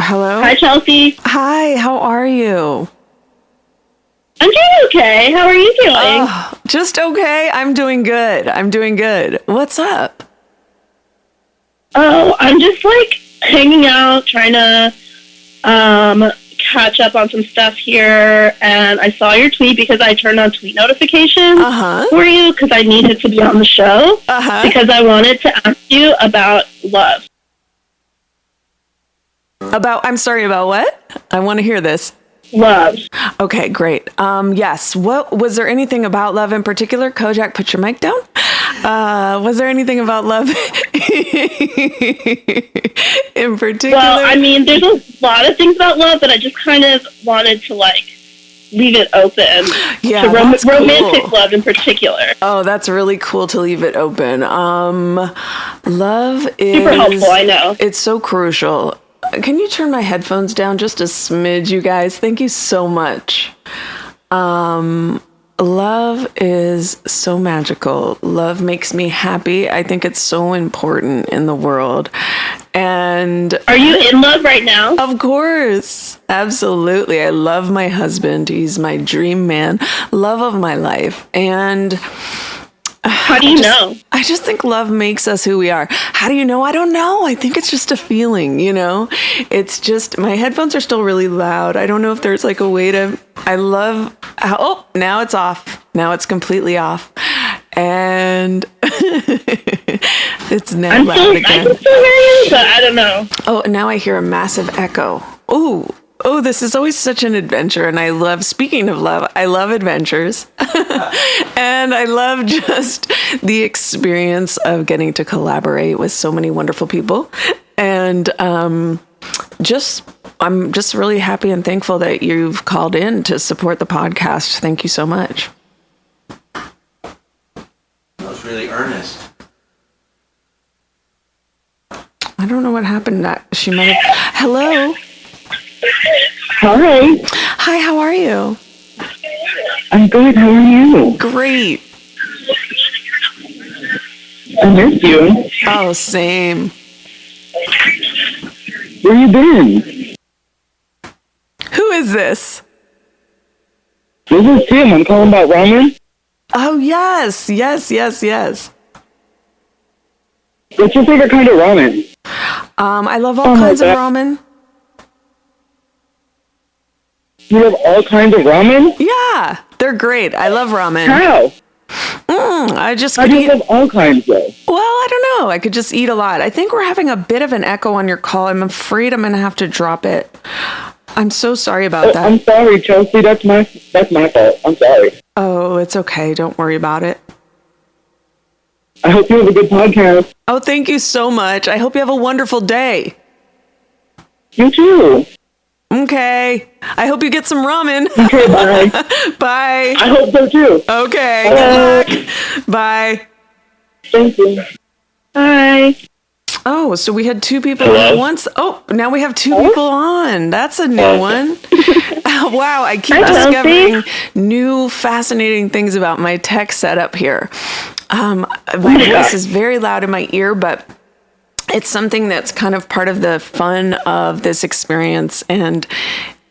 Hello? Hi, Chelsea. Hi, how are you? I'm doing okay. How are you doing? Just okay. I'm doing good. What's up? Oh, I'm just like hanging out, trying to catch up on some stuff here. And I saw your tweet because I turned on tweet notifications for you because I needed to be on the show because I wanted to ask you about love. I'm sorry, about what? I want to hear this. Love. Okay, great. Yes. What was there anything about love in particular? Kojak, put your mic down. Was there anything about love in particular? Well, I mean, there's a lot of things about love, but I just kind of wanted to leave it open to romantic cool. love in particular. Oh, that's really cool to leave it open. Love is super helpful. I know it's so crucial. Can you turn my headphones down just a smidge, you guys? Thank you so much. Love is so magical. Love makes me happy. I think it's so important in the world. And are you in love right now? Of course. Absolutely. I love my husband. He's my dream man, love of my life. And how do you know? I just think love makes us who we are. How do you know? I don't know. I think it's just a feeling, It's just, my headphones are still really loud. I don't know if there's a way to, now it's off. Now it's completely off. And it's now loud again. I can still hear you, but I don't know. Oh, now I hear a massive echo. Oh, this is always such an adventure. And speaking of love, I love adventures. And I love just the experience of getting to collaborate with so many wonderful people. And I'm just really happy and thankful that you've called in to support the podcast. Thank you so much. That was really earnest. I don't know what happened. She might have... Hello? Hi. Hi, how are you? I'm good. How are you? Great. I miss you. Oh, same. Where you been? Who is this? This is Tim. I'm calling about ramen. Oh, yes. Yes. What's your favorite kind of ramen? I love all kinds of ramen. You have all kinds of ramen? Yeah, they're great. I love ramen. How? I just How do you have all kinds, though? Well, I don't know. I could just eat a lot. I think we're having a bit of an echo on your call. I'm afraid I'm going to have to drop it. I'm so sorry about that. I'm sorry, Chelsea. That's my fault. I'm sorry. Oh, it's okay. Don't worry about it. I hope you have a good podcast. Oh, thank you so much. I hope you have a wonderful day. You too. Okay. I hope you get some ramen. Okay, bye. Bye. I hope so too. Okay. Good luck. Bye. Thank you. Bye. Oh, so we had two people at once. Oh, now we have two people on. That's a new one. Wow, I keep discovering new fascinating things about my tech setup here. My voice is very loud in my ear, but it's something that's kind of part of the fun of this experience, and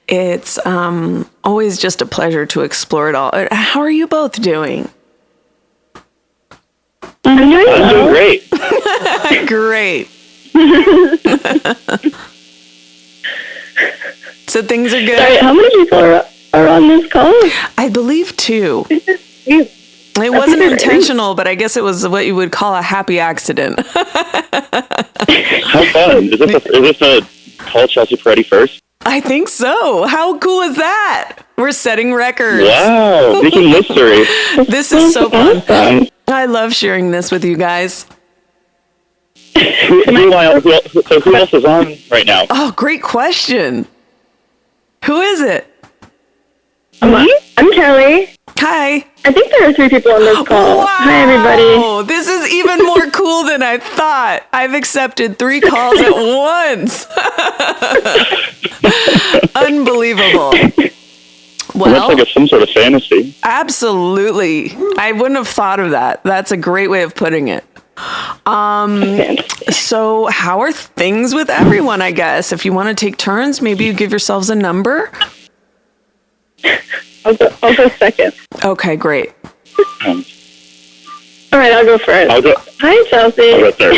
it's always just a pleasure to explore it all. How are you both doing? I'm doing great. Great. So things are good. Sorry, how many people are on this call? I believe 2. It wasn't intentional, but I guess it was what you would call a happy accident. How fun. Is this a call Chelsea Peretti first? I think so. How cool is that? We're setting records. Wow, making history. This is so fun. I love sharing this with you guys. Who else is on right now? Oh, great question. Who is it? I'm Kelly. Hi. I think there are 3 people on this call. Wow. Hi, everybody. This is even more cool than I thought. I've accepted 3 calls at once. Unbelievable. Well, that's like some sort of fantasy. Absolutely. I wouldn't have thought of that. That's a great way of putting it. So how are things with everyone, I guess? If you want to take turns, maybe you give yourselves a number. I'll go second. Okay, great. All right, I'll go first. Hi, Chelsea. I'll go third.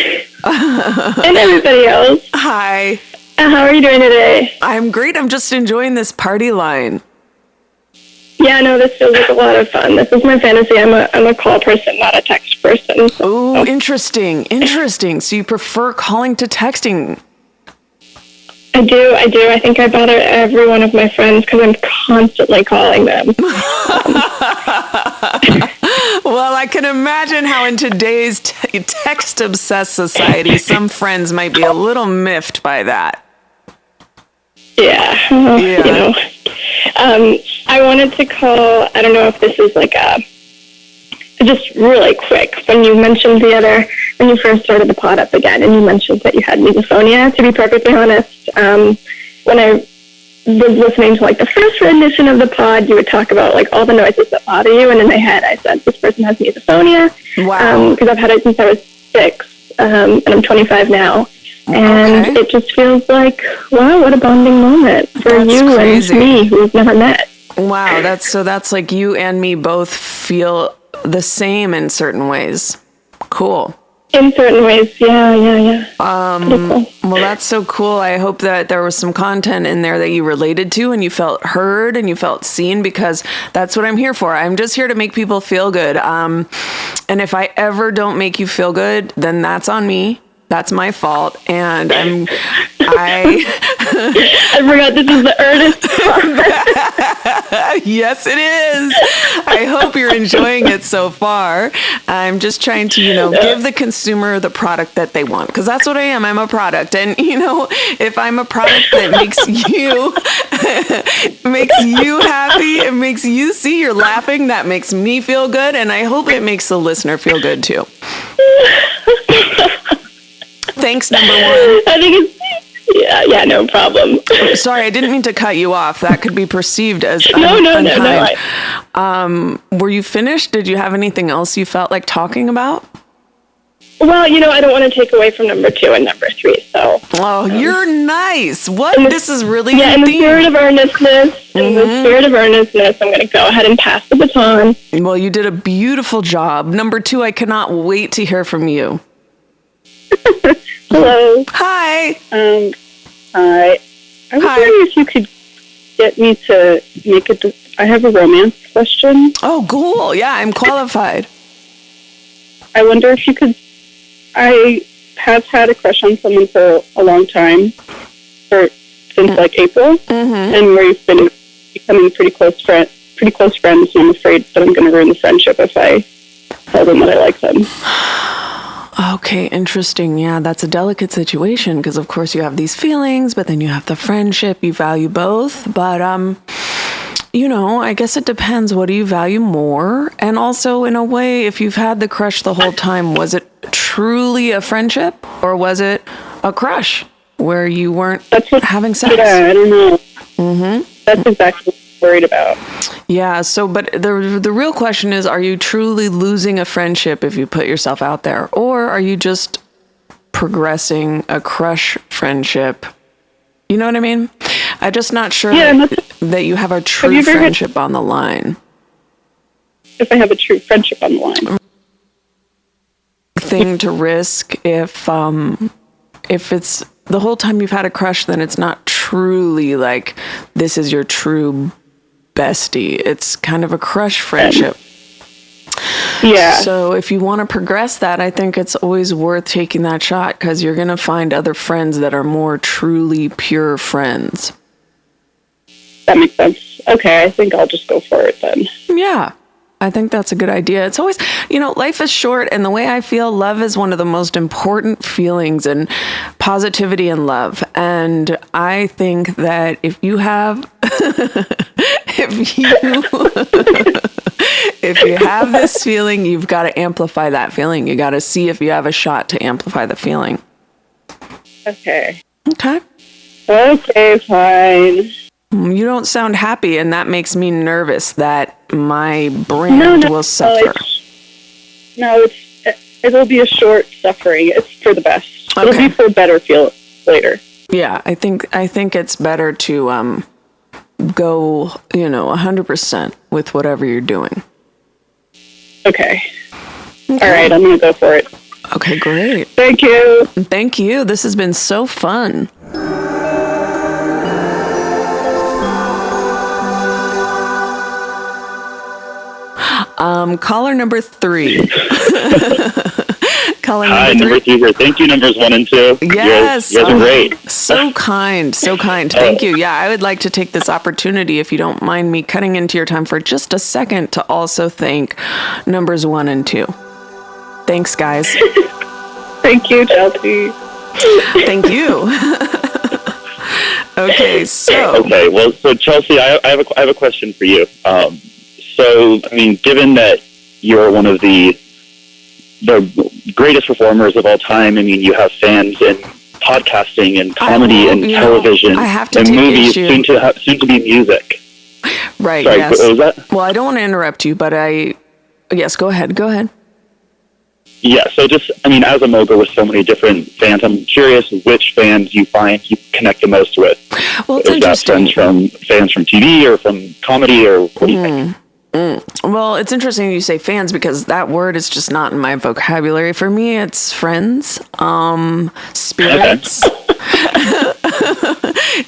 And everybody else. Hi. How are you doing today? I'm great. I'm just enjoying this party line. Yeah, no, this feels like a lot of fun. This is my fantasy. I'm a call person, not a text person. Oh, interesting. So you prefer calling to texting? I do. I think I bother every one of my friends because I'm constantly calling them. Well, I can imagine how in today's text-obsessed society, some friends might be a little miffed by that. Yeah. I wanted to call, I don't know if this is like just really quick, when you mentioned when you first started the pod up again, and you mentioned that you had misophonia. To be perfectly honest, when I was listening to like the first rendition of the pod, you would talk about like all the noises that bother you, and in my head I said, this person has misophonia. Wow. Because I've had it since I was 6, and I'm 25 now. And it just feels like, wow, what a bonding moment for you and me, who we've never met. Wow, that's like you and me both feel the same in certain ways. Cool. In certain ways, yeah. Cool. Well, that's so cool. I hope that there was some content in there that you related to and you felt heard and you felt seen, because that's what I'm here for. I'm just here to make people feel good. And if I ever don't make you feel good, then that's on me. That's my fault. And I forgot this is the earnest. Yes, it is. I hope you're enjoying it so far. I'm just trying to, give the consumer the product that they want, because that's what I am. I'm a product. And, if I'm a product that makes you happy, it makes you see you're laughing, that makes me feel good. And I hope it makes the listener feel good too. Thanks, number one. I think it's, yeah, no problem. Sorry, I didn't mean to cut you off. That could be perceived as unkind. No. Were you finished? Did you have anything else you felt like talking about? Well, I don't want to take away from number 2 and number 3, so. Oh, you're nice. What? This is really in the spirit of earnestness. In the spirit of earnestness, I'm going to go ahead and pass the baton. Well, you did a beautiful job. Number 2, I cannot wait to hear from you. Hello. Hi. Hi. I was wondering if you could get me to make I have a romance question. Oh, cool. Yeah, I'm qualified. I wonder if you could, I have had a crush on someone for a long time, since like April, and we've been becoming pretty close friends, and I'm afraid that I'm going to ruin the friendship if I tell them that I like them. Okay, interesting. Yeah, that's a delicate situation because, of course, you have these feelings, but then you have the friendship. You value both. But, I guess it depends. What do you value more? And also, in a way, if you've had the crush the whole time, was it truly a friendship or was it a crush where you weren't having sex? Yeah, I don't know. That's exactly what I'm worried about. Yeah, but the real question is, are you truly losing a friendship if you put yourself out there? Or are you just progressing a crush friendship? You know what I mean? I'm just not sure that you have a true friendship on the line. If I have a true friendship on the line. Thing to risk if it's the whole time you've had a crush, then it's not truly like this is your true bestie. It's kind of a crush friendship. Yeah. So if you want to progress that, I think it's always worth taking that shot because you're going to find other friends that are more truly pure friends. That makes sense. Okay, I think I'll just go for it then. Yeah. I think that's a good idea. It's always, life is short, and the way I feel, love is one of the most important feelings, and positivity and love. And I think that if you have, if you have this feeling, you've got to amplify that feeling. You got to see if you have a shot to amplify the feeling. Okay. Okay. Okay, fine. You don't sound happy, and that makes me nervous that my brand will suffer. It's It'll be a short suffering. It's for the best. Okay. It'll be for better feel later. Yeah, I think it's better to go, 100% with whatever you're doing. Okay. All right, I'm going to go for it. Okay, great. Thank you. Thank you. This has been so fun. Caller number 3. Caller Hi, number 3 here. Thank you, numbers 1 and 2. Yes. You guys are great. So kind. Thank you. Yeah, I would like to take this opportunity, if you don't mind me cutting into your time for just a second, to also thank numbers 1 and 2. Thanks, guys. Thank you, Chelsea. Thank you. Okay, so. Okay, well, so Chelsea, I have a question for you. So, I mean, given that you're one of the greatest performers of all time, I mean, you have fans in podcasting and comedy and television I have to and take movies, issue. soon to be music. Right, Sorry, yes. what was that? Well, I don't want to interrupt you, but yes, go ahead. Yeah, so just, I mean, as a mogul with so many different fans, I'm curious which fans you find you connect the most with. Well, it's Is that interesting. fans from TV or from comedy, or what do you think? Well, it's interesting you say fans, because that word is just not in my vocabulary. For me, it's friends, spirits.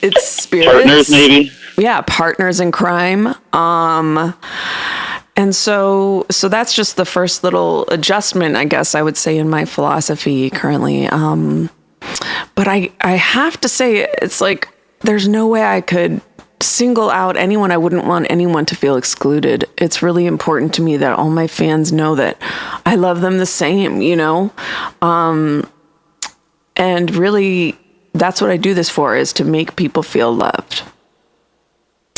It's spirits. Partners, maybe? Yeah, partners in crime. And so that's just the first little adjustment, I guess I would say, in my philosophy currently. But I have to say, it's like, there's no way I could single out anyone. I wouldn't want anyone to feel excluded. It's really important to me that all my fans know that I love them the same, and really, that's what I do this for, is to make people feel loved.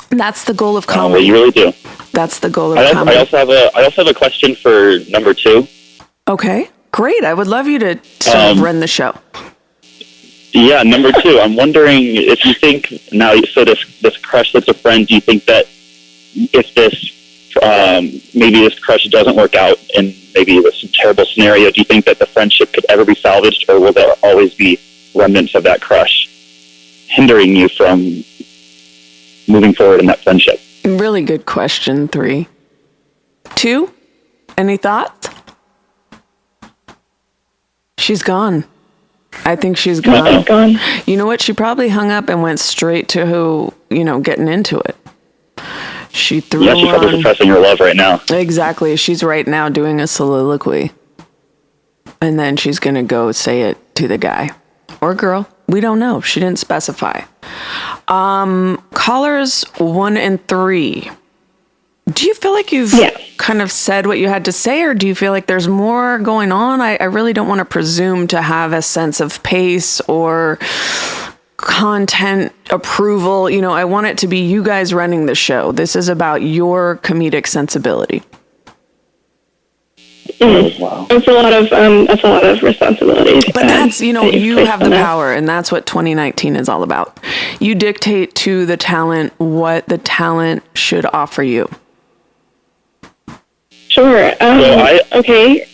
And that's the goal of comedy. Well, you really do. That's the goal of I comedy. also have a question for number 2. Okay, great. I would love you to sort of run the show. Yeah, number 2. I'm wondering if you think now. So this crush that's a friend. Do you think that if this maybe this crush doesn't work out and maybe this terrible scenario, do you think that the friendship could ever be salvaged, or will there always be remnants of that crush hindering you from moving forward in that friendship? Really good question, 3. 2, any thoughts? She's gone. I think she's gone. Gone. You know what? She probably hung up and went straight to getting into it. She threw Yeah, she's probably on. professing her love right now. Exactly. She's right now doing a soliloquy. And then she's going to go say it to the guy or girl. We don't know. She didn't specify. Callers 1 and 3. Do you feel like you've kind of said what you had to say, or do you feel like there's more going on? I really don't want to presume to have a sense of pace or content approval. I want it to be you guys running the show. This is about your comedic sensibility. Wow. That's a lot of responsibilities. But that's, you placed have the on us. power, and that's what 2019 is all about. You dictate to the talent what the talent should offer you. Sure. Okay.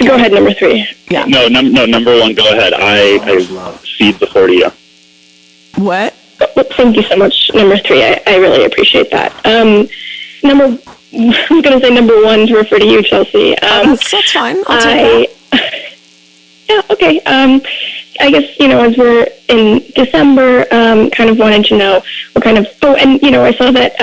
Go ahead, number 3. Yeah. No, number 1, go ahead. I cede the floor to you. What? Thank you so much, number 3. I really appreciate that. I'm going to say number 1 to refer to you, Chelsea. That's fine. I'll take that. Yeah, okay. I guess, as we're in December, kind of wanted to know what kind of... Oh, and, I saw that...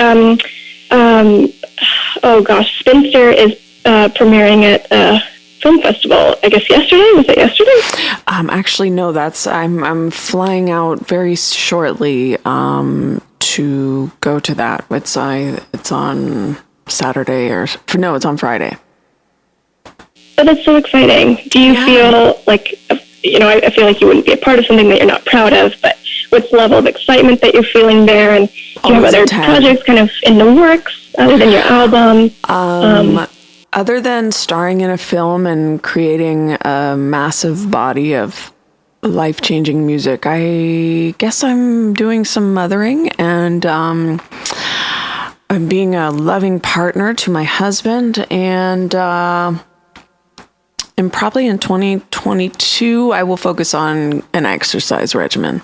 Spinster is premiering at a film festival, I guess yesterday. Was it yesterday? Actually, no, I'm flying out very shortly to go to that. It's on Saturday it's on Friday. Oh, that's so exciting. Do you feel like, I feel like you wouldn't be a part of something that you're not proud of, but what's the level of excitement that you're feeling there? And do you have other projects kind of in the works other than your album? Other than starring in a film and creating a massive body of life-changing music, I guess I'm doing some mothering, and I'm being a loving partner to my husband, and And probably in 2022, I will focus on an exercise regimen.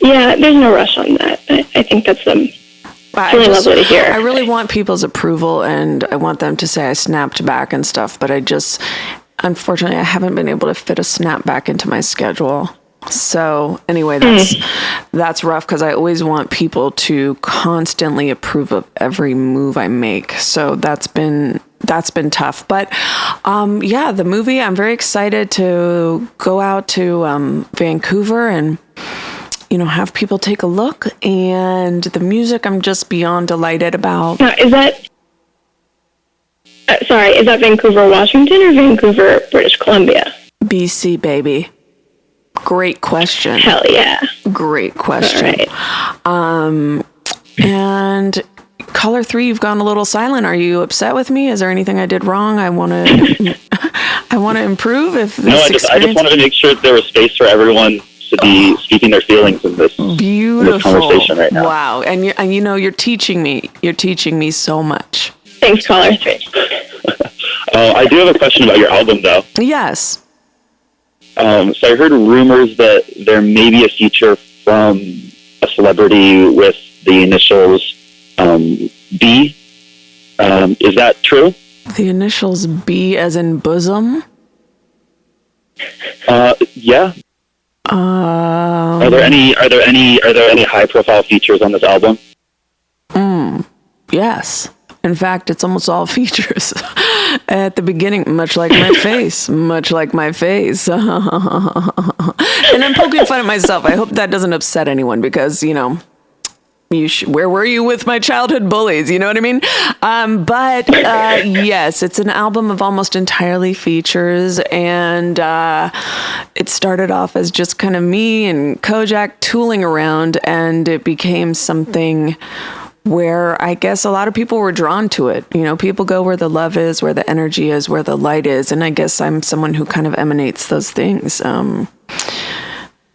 Yeah, there's no rush on that. I think that's really lovely to hear. I really want people's approval, and I want them to say I snapped back and stuff, but unfortunately, I haven't been able to fit a snap back into my schedule. So anyway, that's rough because I always want people to constantly approve of every move I make. So that's been tough. But the movie, I'm very excited to go out to Vancouver and have people take a look. And the music, I'm just beyond delighted about. Now, is that Vancouver, Washington, or Vancouver, British Columbia? BC, baby. Great question. Hell yeah. Great question. Right. And caller 3, you've gone a little silent. Are you upset with me? Is there anything I did wrong? I want to improve. I just wanted to make sure that there was space for everyone to be speaking their feelings in this conversation right now. Wow. And you're teaching me. You're teaching me so much. Thanks, caller 3. I do have a question about your album, though. Yes. So I heard rumors that there may be a feature from a celebrity with the initials B. Is that true? The initials B as in bosom? Yeah. Are there any high profile features on this album? Yes. In fact, it's almost all features at the beginning, much like my face. And I'm poking fun at myself. I hope that doesn't upset anyone because, where were you with my childhood bullies? You know what I mean? But yes, it's an album of almost entirely features. And it started off as just kind of me and Kojak tooling around, and it became something where I guess a lot of people were drawn to it. People go where the love is, where the energy is, where the light is. And I guess I'm someone who kind of emanates those things.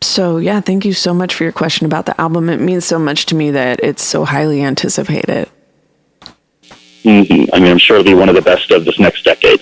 So yeah, thank you so much for your question about the album. It means so much to me that it's so highly anticipated. Mm-hmm. I mean, I'm sure it'll be one of the best of this next decade.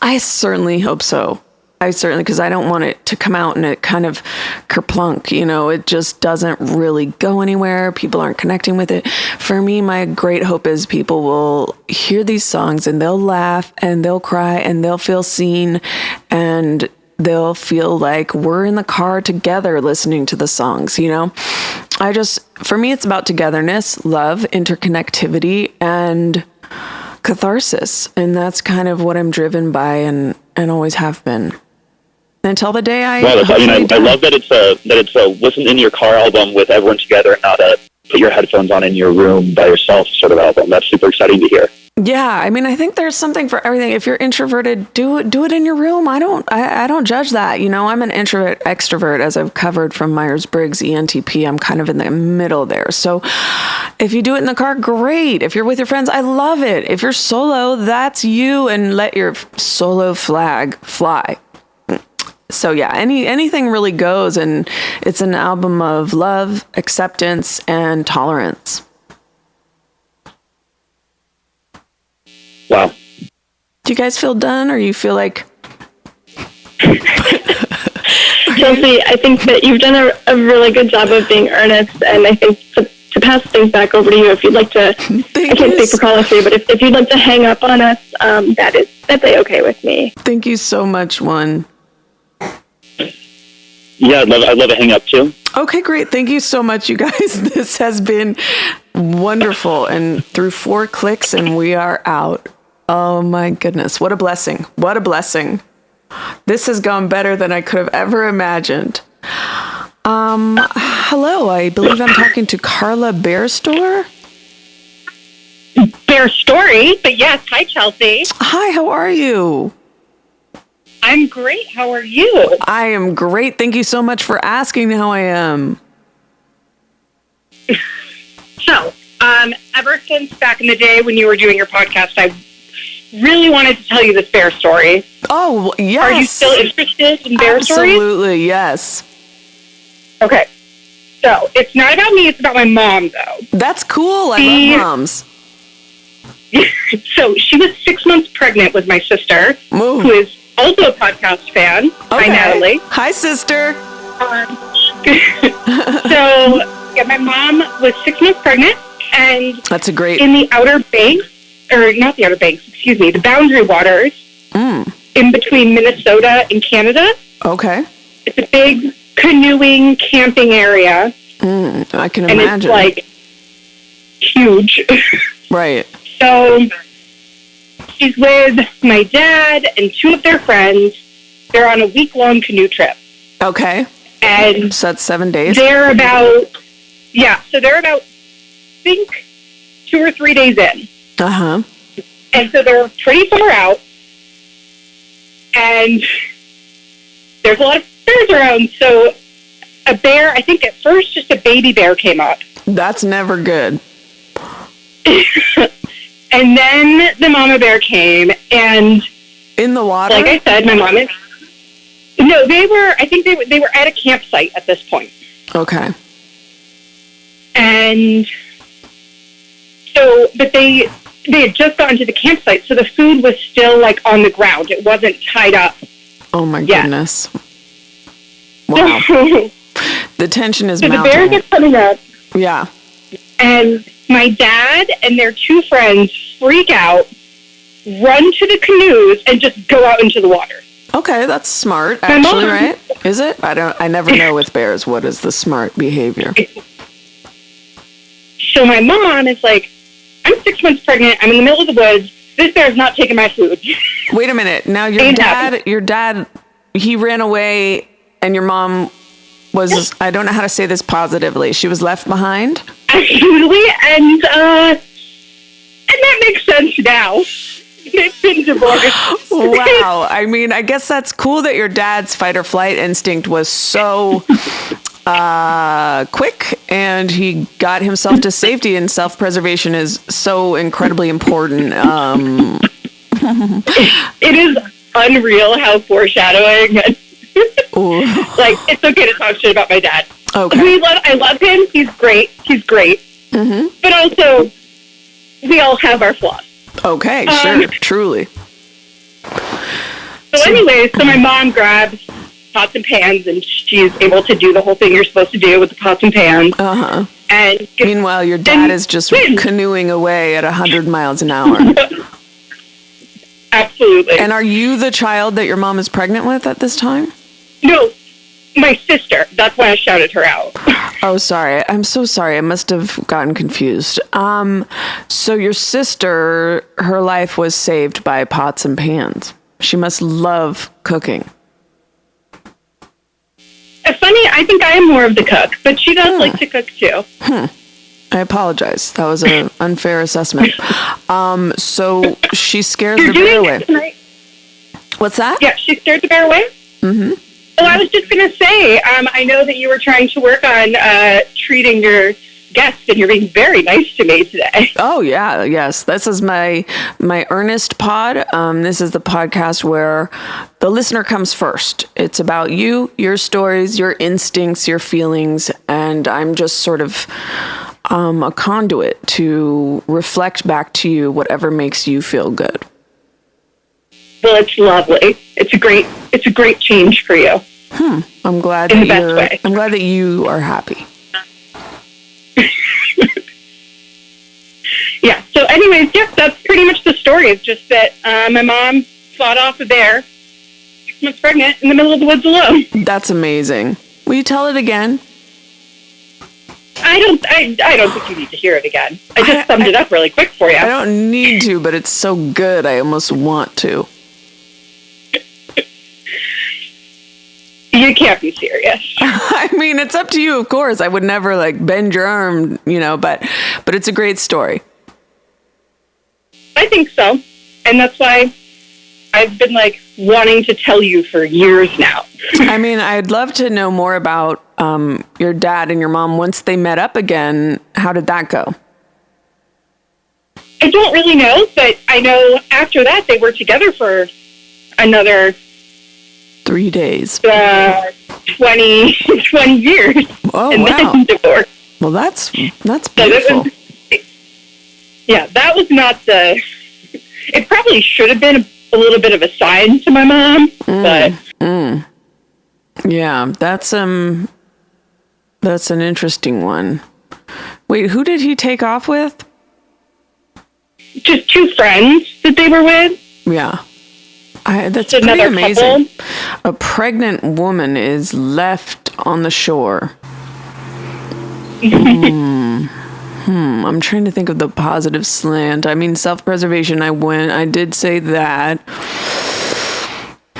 I certainly hope so. Because I don't want it to come out and it kind of kerplunk, it just doesn't really go anywhere. People aren't connecting with it. For me, my great hope is people will hear these songs and they'll laugh and they'll cry and they'll feel seen and they'll feel like we're in the car together listening to the songs, for me, it's about togetherness, love, interconnectivity, and catharsis. And that's kind of what I'm driven by and always have been. Until the day I love that it's a listen in your car album with everyone together and not a put your headphones on in your room by yourself sort of album. That's super exciting to hear. Yeah, I mean, I think there's something for everything. If you're introverted, do it in your room. I don't judge that. I'm an introvert extrovert, as I've covered from Myers-Briggs ENTP. I'm kind of in the middle there. So if you do it in the car, great. If you're with your friends, I love it. If you're solo, that's you, and let your solo flag fly. So yeah, anything really goes, and it's an album of love, acceptance, and tolerance. Wow. Do you guys feel done, or you feel like... Chelsea, I think that you've done a really good job of being earnest, and I think to pass things back over to you, if you'd like to, I can't speak for caller 3, but if you'd like to hang up on us, that's okay with me. Thank you so much, One. Yeah, I'd love to hang up too. Okay, great. Thank you so much, you guys. This has been wonderful. And through 4 clicks and we are out. Oh my goodness. What a blessing. What a blessing. This has gone better than I could have ever imagined. Hello, I believe I'm talking to Carla Bearstore. Bear Story, but yes. Hi, Chelsea. Hi, how are you? I'm great. How are you? I am great. Thank you so much for asking how I am. So, ever since back in the day when you were doing your podcast, I really wanted to tell you this bear story. Oh, yes. Are you still interested in bear stories? Absolutely, yes. Okay. So, it's not about me, it's about my mom, though. That's cool. I love moms. So she was 6 months pregnant with my sister, who is also a podcast fan. Okay. Hi, Natalie. Hi, sister. So, yeah, my mom was 6 months pregnant, and that's a great in the Outer Banks, or not the Outer Banks, excuse me, the Boundary Waters, in between Minnesota and Canada. Okay. It's a big canoeing, camping area. I can and imagine. It's like huge. Right. So she's with my dad and two of their friends. They're on a week-long canoe trip. Okay. And so that's 7 days? They're about, I think 2 or 3 days in. Uh-huh. And so they're pretty far out. And there's a lot of bears around. So a bear, I think at first just a baby bear came up. That's never good. And then the mama bear came, and in the water? Like I said, my mom is... No, they were at a campsite at this point. Okay. And so, but they had just gotten to the campsite, so the food was still like on the ground. It wasn't tied up. Oh my yet. Goodness. Wow. The tension is mounting. So the bears are coming up. Yeah. And my dad and their two friends freak out, run to the canoes, and just go out into the water. Okay, that's smart, actually, right? Is it? I never know with bears what is the smart behavior. So my mom is like, I'm 6 months pregnant, I'm in the middle of the woods, this bear's not taking my food. Wait a minute. Now your dad, he ran away and your mom was, I don't know how to say this positively, she was left behind? Absolutely, and that makes sense now. They've been divorced. Wow. I mean, I guess that's cool that your dad's fight or flight instinct was so quick and he got himself to safety, and self-preservation is so incredibly important. It is unreal how foreshadowing. Like, it's okay to talk shit about my dad. Okay. I love him. He's great. Mm-hmm. But also, we all have our flaws. Okay, sure, truly. So anyways, my mom grabs pots and pans, and she's able to do the whole thing you're supposed to do with the pots and pans. Uh-huh. And meanwhile, your dad is just canoeing away at 100 miles an hour. Absolutely. And are you the child that your mom is pregnant with at this time? No, my sister. That's why I shouted her out. Oh, sorry. I'm so sorry. I must have gotten confused. So your sister, her life was saved by pots and pans. She must love cooking. Funny, I think I am more of the cook, but she does like to cook too. I apologize. That was an unfair assessment. So she scares the bear away. Tonight. What's that? Yeah, she scared the bear away? Mm-hmm. Oh, I was just going to say, I know that you were trying to work on treating your guests, and you're being very nice to me today. Oh, yeah. Yes. This is my Earnest pod. This is the podcast where the listener comes first. It's about you, your stories, your instincts, your feelings, and I'm just sort of a conduit to reflect back to you whatever makes you feel good. Well, it's lovely. It's a great change for you. I'm glad in the best way. I'm glad that you are happy. Yeah. So anyways, that's pretty much the story. It's just that my mom fought off a bear, 6 months pregnant, in the middle of the woods alone. That's amazing. Will you tell it again? I don't think you need to hear it again. I just summed it up really quick for you. I don't need to, but it's so good. I almost want to. You can't be serious. I mean, it's up to you, of course. I would never bend your arm, but it's a great story. I think so. And that's why I've been wanting to tell you for years now. I mean, I'd love to know more about your dad and your mom once they met up again. How did that go? I don't really know, but I know after that they were together for another 3 days. 20 years. Oh, and wow. Then divorced. Well, that's So beautiful. Yeah, that was not the... It probably should have been a little bit of a sign to my mom, but... Yeah, that's an interesting one. Wait, who did he take off with? Just two friends that they were with. Yeah. That's Just pretty another amazing. couple. A pregnant woman is left on the shore. I'm trying to think of the positive slant. I mean, self-preservation, I did say that.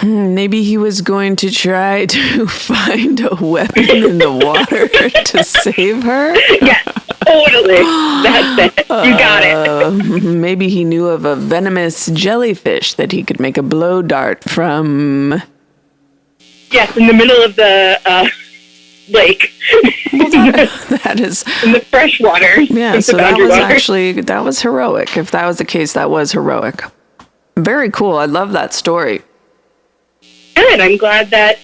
Maybe he was going to try to find a weapon in the water to save her. Yes, totally. That's it. You got it. Maybe he knew of a venomous jellyfish that he could make a blow dart from. Yes, in the middle of the lake. Well, that is in the fresh water. Yeah, so that was heroic. If that was the case, that was heroic. Very cool. I love that story. Good. I'm glad that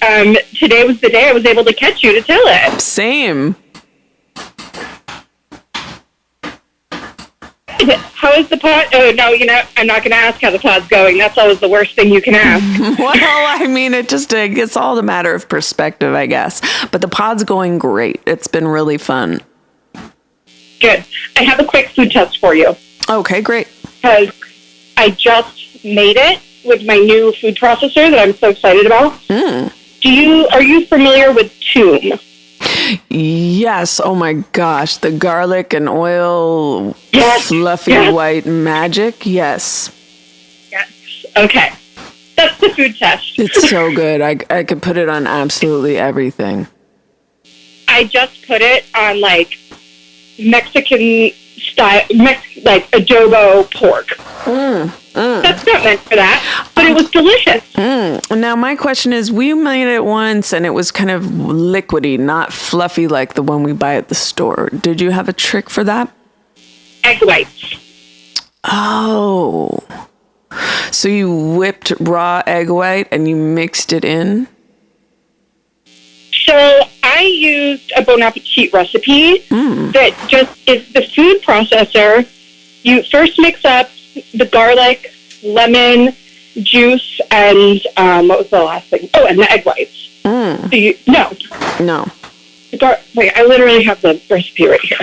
today was the day I was able to catch you to tell it. Same. How is the pod? Oh, no, I'm not going to ask how the pod's going. That's always the worst thing you can ask. Well, I mean, it's all a matter of perspective, I guess. But the pod's going great. It's been really fun. Good. I have a quick food test for you. Okay, great. Because I just made it with my new food processor that I'm so excited about. Are you familiar with Toom? Yes. Oh my gosh. The garlic and oil fluffy white magic. Yes. Yes. Okay. That's the food test. It's so good. I could put it on absolutely everything. I just put it on like Mexican style, like adobo pork. That's not meant for that, but it was delicious. Now, my question is, we made it once and it was kind of liquidy, not fluffy like the one we buy at the store. Did you have a trick for that? Egg whites. Oh. So you whipped raw egg white and you mixed it in? So I used a Bon Appetit recipe that just is the food processor. You first mix up the garlic, lemon, juice, and what was the last thing? Oh, and the egg whites. No. Wait, I literally have the recipe right here.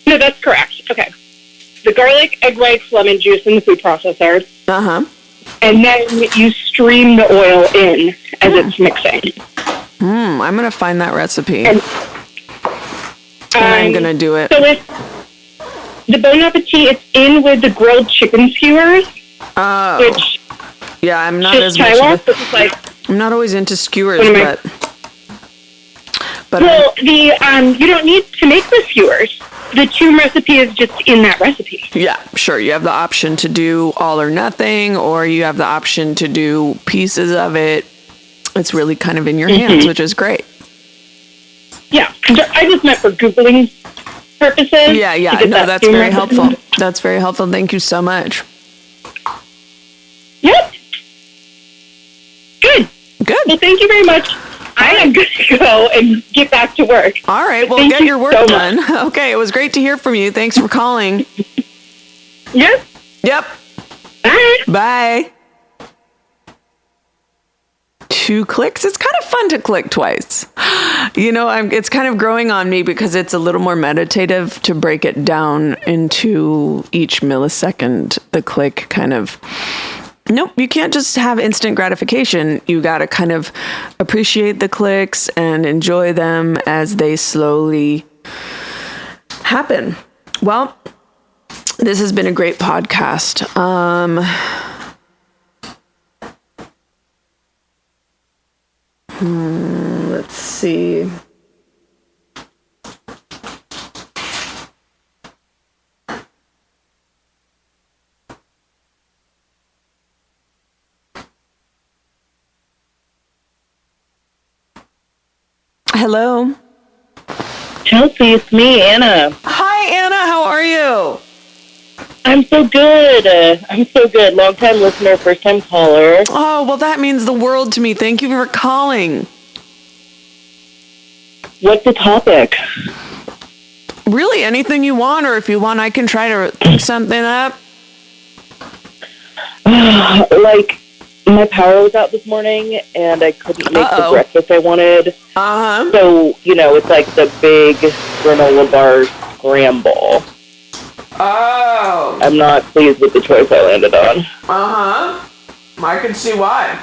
No, that's correct. Okay. The garlic, egg whites, lemon juice, and the food processor. And then you stream the oil in as it's mixing. I'm going to find that recipe. And I'm going to do it. So the Bon Appetit, it's in with the grilled chicken skewers. Oh. Which yeah, I'm not as much I'm not always into skewers, but well, you don't need to make the skewers. The Toom recipe is just in that recipe. Yeah, sure. You have the option to do all or nothing, or you have the option to do pieces of it. It's really kind of in your hands, which is great. Yeah, I just meant for Googling purposes. Yeah. No, that's very helpful. That's very helpful. Thank you so much. Yep. Good. Well, thank you very much. I am good to go and get back to work. All right. Well, get your work done. Okay. It was great to hear from you. Thanks for calling. Yep. Bye. Bye. 2 clicks. It's kind of fun to click twice. It's kind of growing on me because it's a little more meditative to break it down into each millisecond. The click kind of... Nope, you can't just have instant gratification. You got to kind of appreciate the clicks and enjoy them as they slowly happen. Well, this has been a great podcast. Let's see. Hello. Chelsea, it's me, Anna. Hi, Anna. How are you? I'm so good. Long time listener, first time caller. Oh, well, that means the world to me. Thank you for calling. What's the topic? Really anything you want, or if you want, I can try to think something up. Like, my power was out this morning, and I couldn't make the breakfast I wanted. So, it's like the big granola bar scramble. Oh. I'm not pleased with the choice I landed on. I can see why.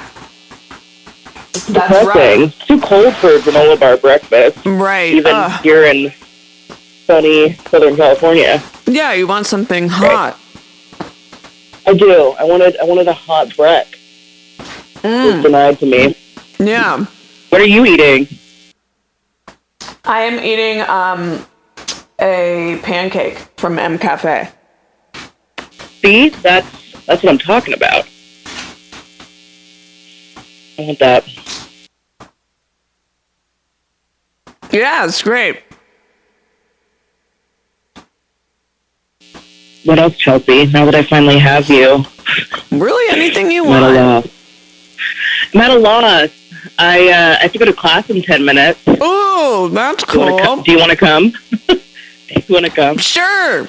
It's depressing. Right. It's too cold for a granola bar breakfast. Right. Even here in sunny Southern California. Yeah, you want something hot. I do. I wanted a hot break. It was denied to me. Yeah. What are you eating? I am eating a pancake from M Cafe. See, that's what I'm talking about. I want that. Yeah, it's great. What else, Chelsea? Now that I finally have you. Really, anything you want. I'm at a loss. I have to go to class in 10 minutes. Oh, that's cool. Do you want to come? Do you want to come? Sure.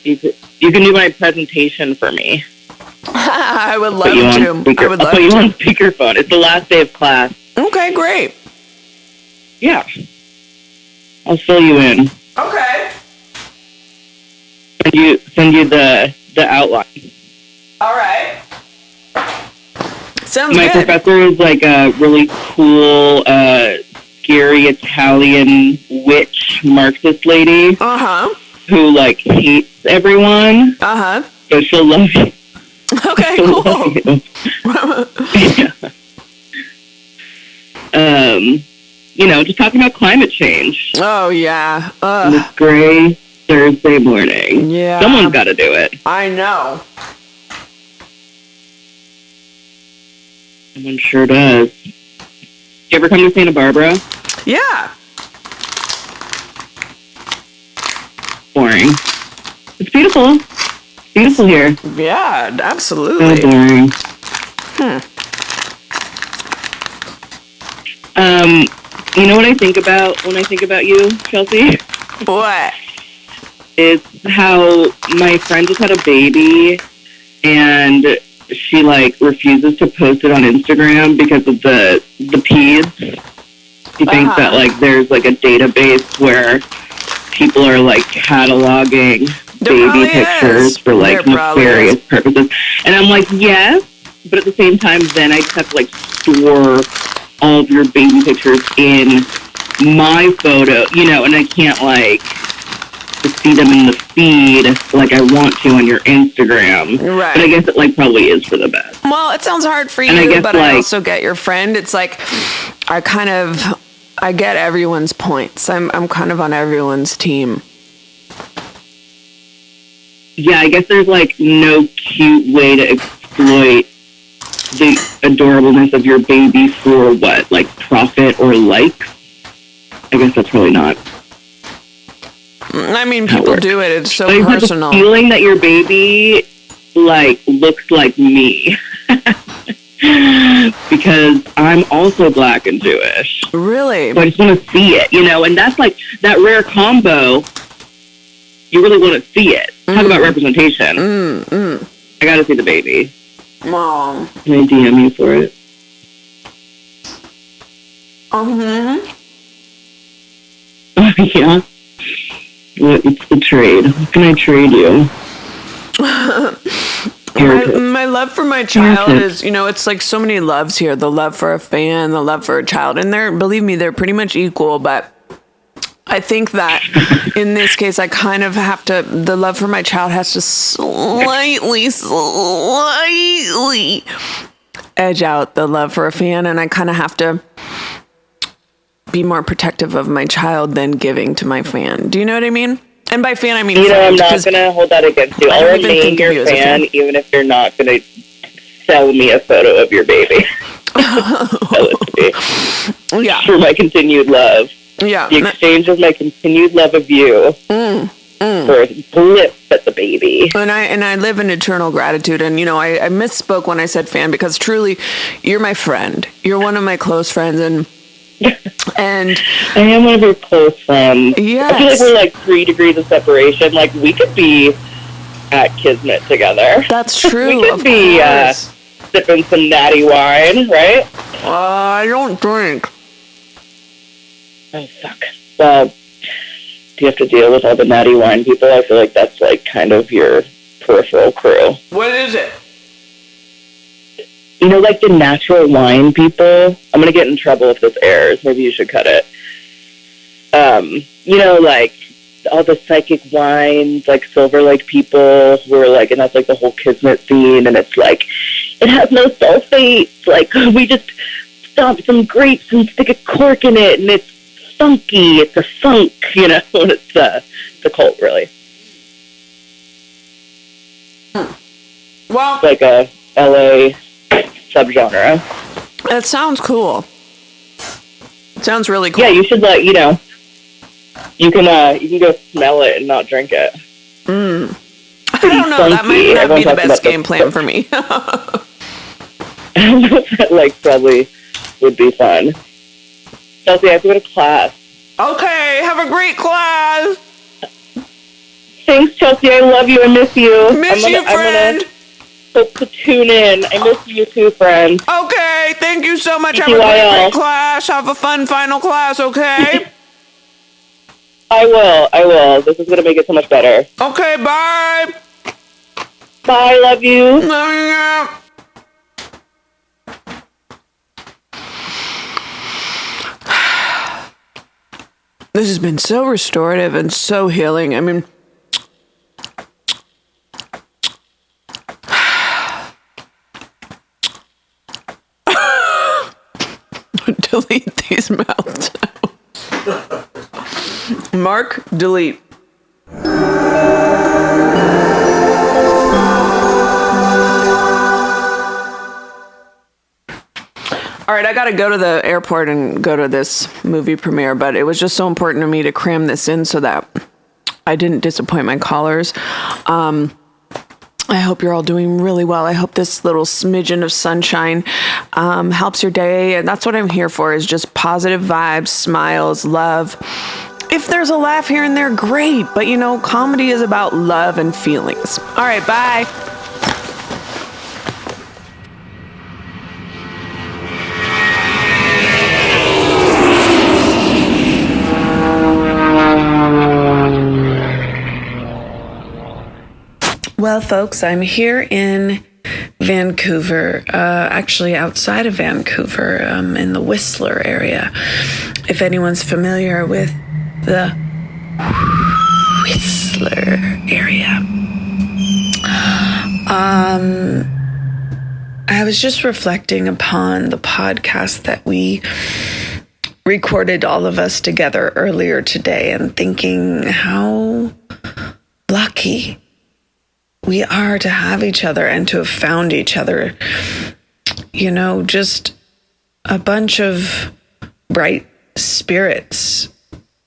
You can do my presentation for me. I would love to. I'll put you on speakerphone. It's the last day of class. Okay, great. Yeah. I'll fill you in. Okay. Send you the outline. All right. Sounds My good. professor is like a really cool, scary Italian witch Marxist lady. Who like hates everyone. So she'll love you. Okay, cool. Yeah. Just talking about climate change. Oh yeah. This gray Thursday morning. Yeah. Someone's got to do it. I know. Someone sure does. Did you ever come to Santa Barbara? Yeah. Boring. It's beautiful. It's beautiful here. Yeah, absolutely. So boring. You know what I think about when I think about you, Chelsea? What? It's how my friend just had a baby and she refuses to post it on Instagram because of the peds. She thinks that there's a database where people are cataloging baby pictures for nefarious purposes. And I'm like, yes, but at the same time then I just have to store all of your baby pictures in my photo, and I can't just see them in the feed like I want to on your Instagram. Right. But I guess it probably is for the best. Well, it sounds hard for you, but I also get your friend. It's I get everyone's points. I'm kind of on everyone's team. Yeah, I guess there's no cute way to exploit the adorableness of your baby for what? Profit or likes? I guess that's really not. I mean, people do it. It's so personal. I have a feeling that your baby looks like me. Because I'm also Black and Jewish. Really? So I just want to see it, and that's that rare combo. You really want to see it. Talk about representation. I got to see the baby. Mom. Can I DM you for it? Yeah. It's the trade. What can I trade you? My love for my child is, it's so many loves here. The love for a fan, the love for a child. And believe me, they're pretty much equal. But I think that in this case, I kind of have to, the love for my child has to slightly edge out the love for a fan. And I kind of have to be more protective of my child than giving to my fan. Do you know what I mean? And by fan, I mean I'm not going to hold that against you. I'll remain your fan, even if you're not going to sell me a photo of your baby. Sell it to me. Yeah. For my continued love. Yeah. The exchange of my continued love of you for a glimpse at the baby. And I live in eternal gratitude. And, I misspoke when I said fan because truly, you're my friend. You're one of my close friends. And And I am one of your close friends. yes. I feel like we're like 3 degrees of separation. Like, we could be at Kismet together. That's true. We could be sipping some natty wine, right? I don't drink. Oh, fuck. Well, do you have to deal with all the natty wine people? I feel like that's like kind of your peripheral crew. What is it? You know, like the natural wine people. I'm gonna get in trouble if this airs. Maybe you should cut it. You know, like all the psychic wines, like Silver Lake people who are like, and that's like the whole Kismet scene, and it's like, it has no sulfates. Like, we just stomp some grapes and stick a cork in it, and it's funky. It's a funk, you know. It's a cult, really. Well, It's like a LA subgenre. that sounds cool. It sounds really cool. Yeah, you should you know. You can go smell it and not drink it. I don't know. That might not be the best game plan for me. Like, probably would be fun. Chelsea, I have to go to class. Okay, have a great class. Thanks, Chelsea. I love you. I miss you. Miss you, friend. I'm gonna hope to tune in. I miss you too, friend. Okay, thank you so much. Have a great class. Have a fun final class, okay? I will. This is gonna make it so much better. Okay, bye. Bye, love you. Love you. This has been so restorative and so healing. I mean, delete these mouth sounds. Mark, delete. All right, I got to go to the airport and go to this movie premiere, but it was just so important to me to cram this in so that I didn't disappoint my callers. I hope you're all doing really well. I hope this little smidgen of sunshine helps your day, and that's what I'm here for, is just positive vibes, smiles, love. If there's a laugh here and there, great, but you know, comedy is about love and feelings. All right, bye. Well, folks, I'm here in Vancouver, actually outside of Vancouver, in the Whistler area. If anyone's familiar with the Whistler area. I was just reflecting upon the podcast that we recorded, all of us together, earlier today, and thinking how lucky we are to have each other and to have found each other. You know, just a bunch of bright spirits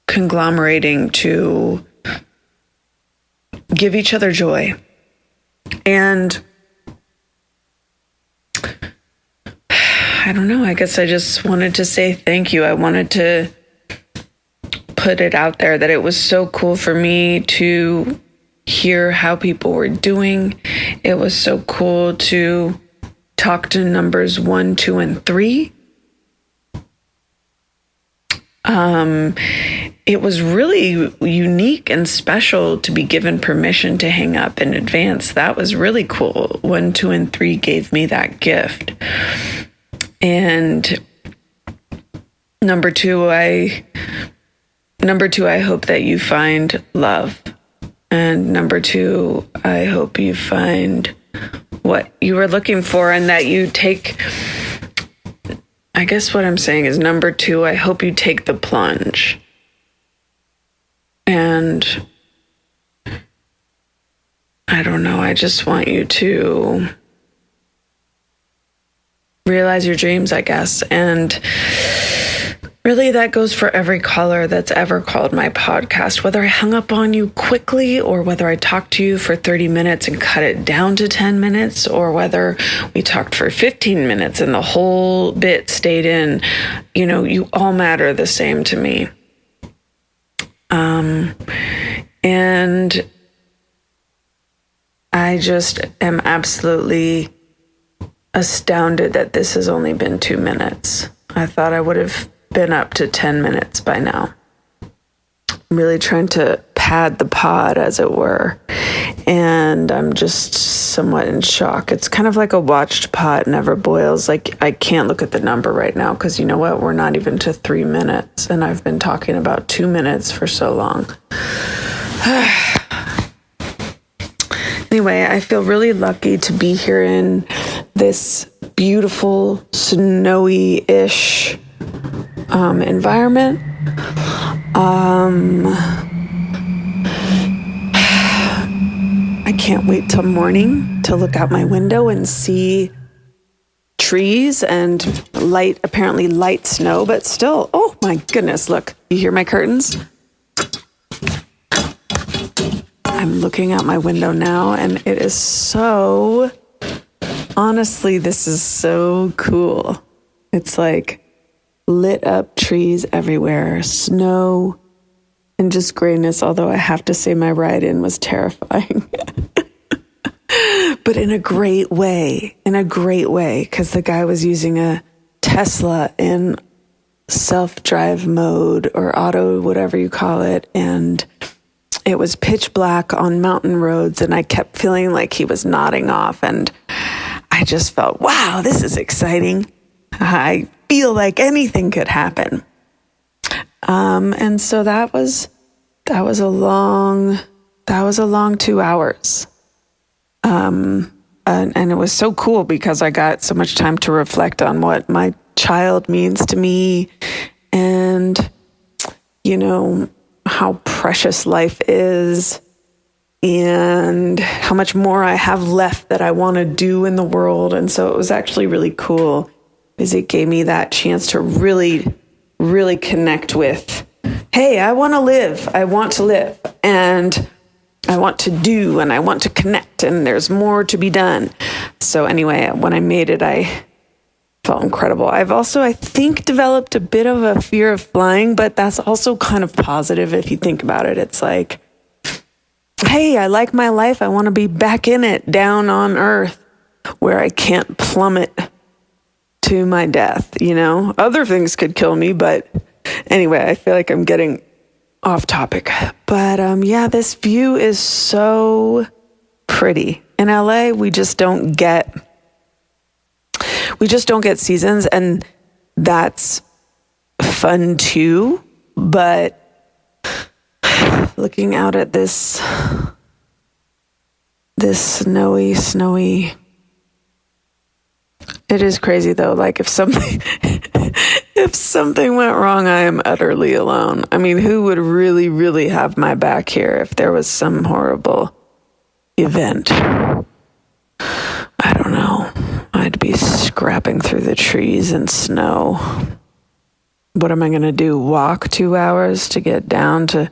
conglomerating to give each other joy. And I don't know, I guess I just wanted to say thank you. I wanted to put it out there that it was so cool for me to hear how people were doing. It was so cool to talk to numbers 1, 2, and 3. It was really unique and special to be given permission to hang up in advance. That was really cool. 1, 2, and 3 gave me that gift. And number two, I hope that you find love. And number 2, I hope you find what you were looking for and that you take, I guess what I'm saying is, number 2, I hope you take the plunge. And I don't know, I just want you to realize your dreams, I guess, and Really, that goes for every caller that's ever called my podcast, whether I hung up on you quickly or whether I talked to you for 30 minutes and cut it down to 10 minutes, or whether we talked for 15 minutes and the whole bit stayed in. You know, you all matter the same to me. And I just am absolutely astounded that this has only been 2 minutes. I thought I would have been up to 10 minutes by now. I'm really trying to pad the pod, as it were, and I'm just somewhat in shock. It's kind of like a watched pot never boils. Like, I can't look at the number right now because you know what? We're not even to 3 minutes, and I've been talking about 2 minutes for so long. Anyway, I feel really lucky to be here in this beautiful, snowy-ish environment. I can't wait till morning to look out my window and see trees and apparently light snow, but still, oh my goodness, look, you hear my curtains? I'm looking out my window now, and it is so, honestly, this is so cool. It's like lit up trees everywhere, snow, and just grayness, although I have to say my ride-in was terrifying. But in a great way, because the guy was using a Tesla in self-drive mode or auto, whatever you call it, and it was pitch black on mountain roads, and I kept feeling like he was nodding off, and I just felt, wow, this is exciting. I feel like anything could happen. And so that was a long 2 hours. And it was so cool because I got so much time to reflect on what my child means to me, and, you know, how precious life is, and how much more I have left that I want to do in the world. And so it was actually really cool because it gave me that chance to really, really connect with, hey, I want to live, and I want to do, and I want to connect, and there's more to be done. So anyway, when I made it, I felt incredible. I've also, I think, developed a bit of a fear of flying, but that's also kind of positive if you think about it. It's like, hey, I like my life. I want to be back in it, down on earth, where I can't plummet to my death, you know? Other things could kill me, but anyway, I feel like I'm getting off topic. But yeah, this view is so pretty. In LA, we just don't get seasons, and that's fun too. But looking out at this snowy, it is crazy though. Like if something went wrong, I am utterly alone. I mean, who would really, really have my back here if there was some horrible event? I don't know. I'd be scrapping through the trees and snow. What am I going to do? Walk 2 hours to get down to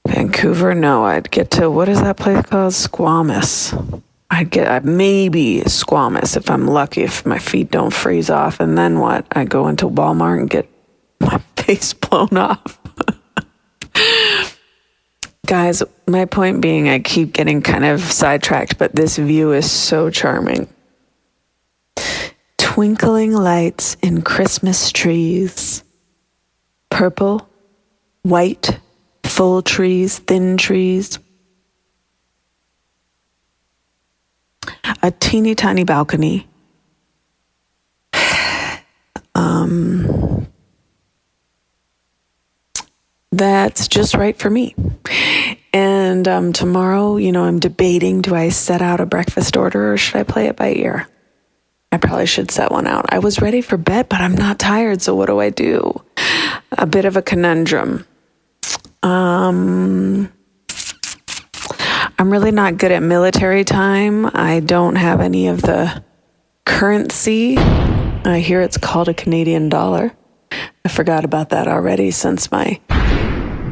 Vancouver? No, I'd get to, what is that place called? Squamish. I'd maybe Squamish if I'm lucky, if my feet don't freeze off. And then what? I go into Walmart and get my face blown off. Guys, my point being, I keep getting kind of sidetracked, but this view is so charming. Twinkling lights in Christmas trees. Purple, white, full trees, thin trees. A teeny tiny balcony. That's just right for me. And tomorrow, you know, I'm debating, do I set out a breakfast order or should I play it by ear? I probably should set one out. I was ready for bed, but I'm not tired, so what do I do? A bit of a conundrum. I'm really not good at military time. I don't have any of the currency. I hear it's called a Canadian dollar. I forgot about that already since my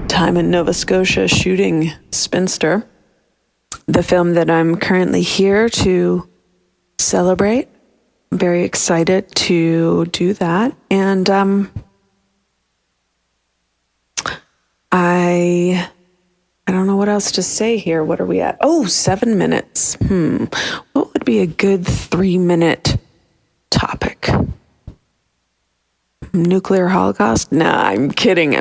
time in Nova Scotia shooting Spinster, the film that I'm currently here to celebrate. I'm very excited to do that. And I don't know what else to say here. What are we at? Oh, 7 minutes. What would be a good 3-minute topic? Nuclear holocaust? Nah, I'm kidding.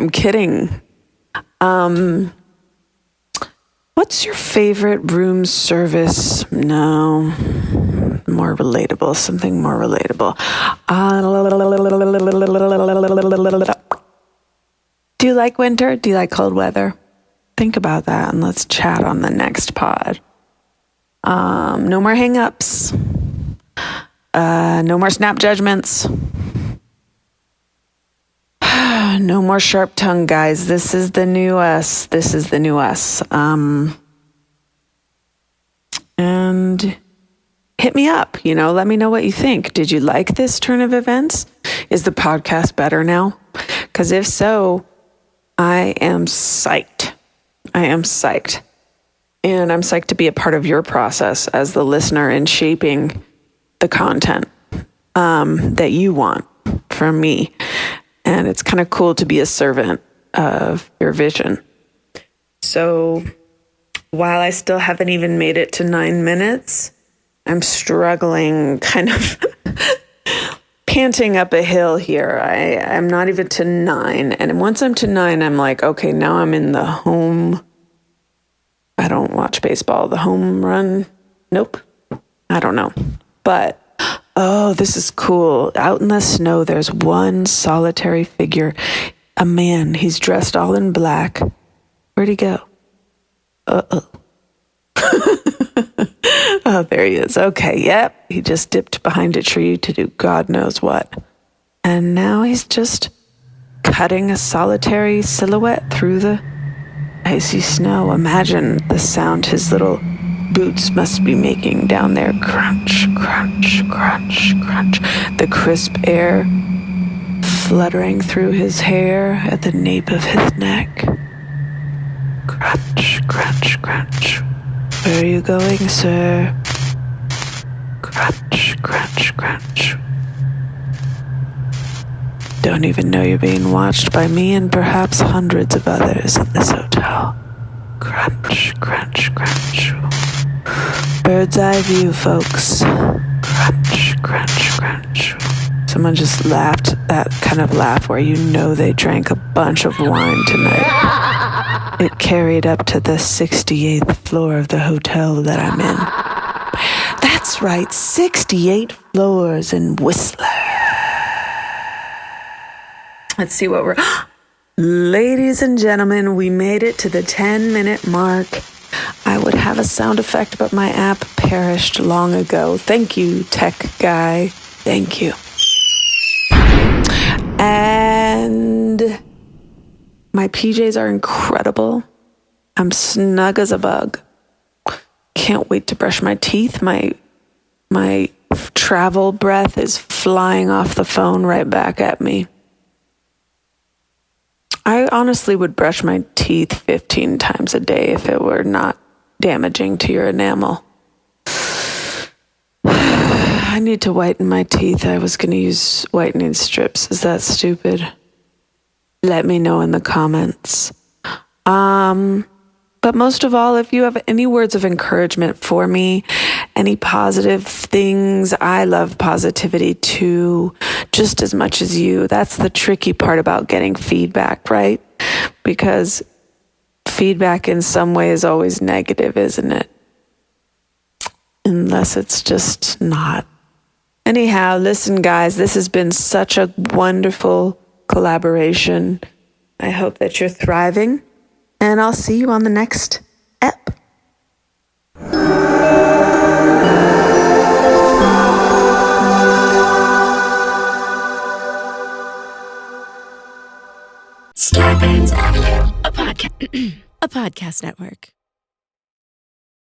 What's your favorite room service? No, more relatable, something more relatable. Do you like winter? Do you like cold weather? Think about that and let's chat on the next pod. No more hang-ups. No more snap judgments. No more sharp tongue, guys. This is the new us. And hit me up, let me know what you think. Did you like this turn of events? Is the podcast better now? Because if so, I am psyched. And I'm psyched to be a part of your process as the listener in shaping the content that you want from me. And it's kind of cool to be a servant of your vision. So while I still haven't even made it to 9 minutes, I'm struggling, kind of panting up a hill here. I'm not even to 9. And once I'm to 9, I'm like, okay, now I'm in the home. I don't watch baseball. The home run? Nope. I don't know. But oh, this is cool. Out in the snow, there's one solitary figure. A man. He's dressed all in black. Where'd he go? Uh-oh. Oh, there he is. Okay, yep. He just dipped behind a tree to do God knows what. And now he's just cutting a solitary silhouette through the icy snow. Imagine the sound his little boots must be making down there. Crunch, crunch, crunch, crunch. The crisp air fluttering through his hair at the nape of his neck. Crunch, crunch, crunch. Where are you going, sir? Crunch, crunch, crunch. Don't even know you're being watched by me and perhaps hundreds of others in this hotel. Crunch, crunch, crunch. Bird's eye view, folks. Crunch, crunch, crunch. Someone just laughed, that kind of laugh where they drank a bunch of wine tonight. It carried up to the 68th floor of the hotel that I'm in. That's right, 68 floors in Whistler. Let's see what we're... Ladies and gentlemen, we made it to the 10-minute mark. I would have a sound effect, but my app perished long ago. Thank you, tech guy. Thank you. And my PJs are incredible. I'm snug as a bug. Can't wait to brush my teeth. My travel breath is flying off the phone right back at me. I honestly would brush my teeth 15 times a day if it were not damaging to your enamel. I need to whiten my teeth. I was going to use whitening strips. Is that stupid? Let me know in the comments. But most of all, if you have any words of encouragement for me, any positive things, I love positivity too, just as much as you. That's the tricky part about getting feedback, right? Because feedback in some way is always negative, isn't it? Unless it's just not. Anyhow, listen, guys, this has been such a wonderful collaboration. I hope that you're thriving, and I'll see you on the next ep. Starburns Audio, a podcast network.